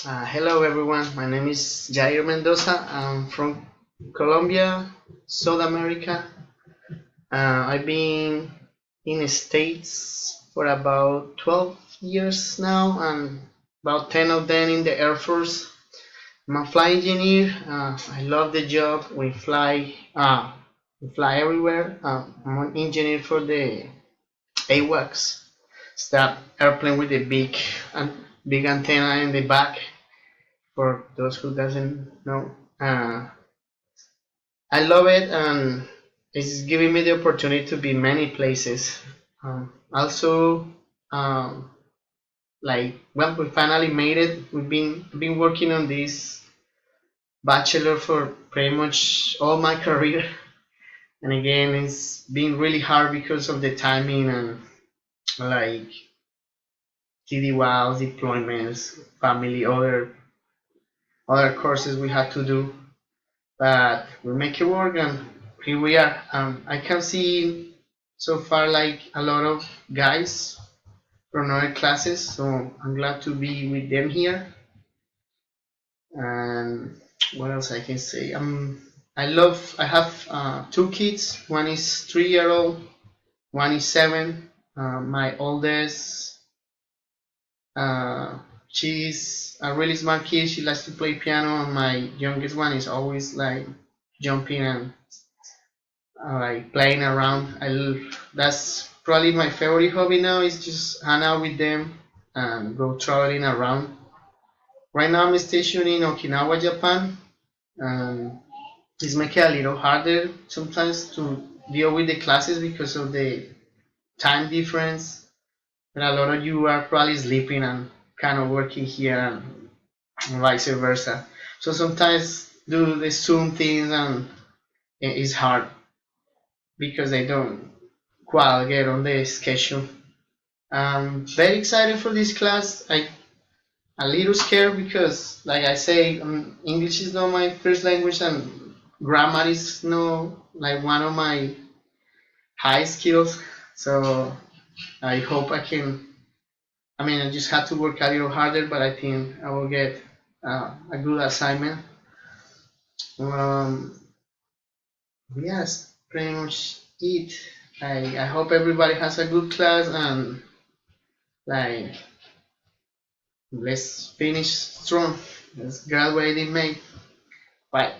Hello everyone, my name is Jair Mendoza. I'm from Colombia, South America. I've been in the States for about 12 years now, and about 10 of them in the Air Force. I'm a flight engineer. I love the job. We fly everywhere. I'm an engineer for the AWACS. It's that airplane with the big antenna in the back. For those who doesn't know, I love it, and it's giving me the opportunity to be many places. Also, um, well, we finally made it. We've been working on this bachelor for pretty much all my career, and again, it's been really hard because of the timing and like TDYs, deployments, family, other courses we had to do. But we make it work, and here we are. I can see so far like a lot of guys from other classes, so I'm glad to be with them here. And what else I can say? I have two kids. One is 3 year old, one is 7. My oldest, uh, she's a really smart kid. She likes to play piano, and my youngest one is always like jumping and like playing around. That's probably my favorite hobby now, is just hang out with them and go traveling around. Right now I'm stationed in Okinawa, Japan, and it's making it a little harder sometimes to deal with the classes because of the time difference. And a lot of you are probably sleeping and kind of working here, and vice versa. So sometimes do the Zoom things, and it's hard because they don't quite get on the schedule. I'm very excited for this class. I a little scared because, like I say, English is not my first language, and grammar is no like one of my high skills. So I hope I can. I mean, I just have to work a little harder, but I think I will get a good assignment. Um, yes, pretty much it. I hope everybody has a good class, and like let's finish strong. Let's graduate in May. Bye.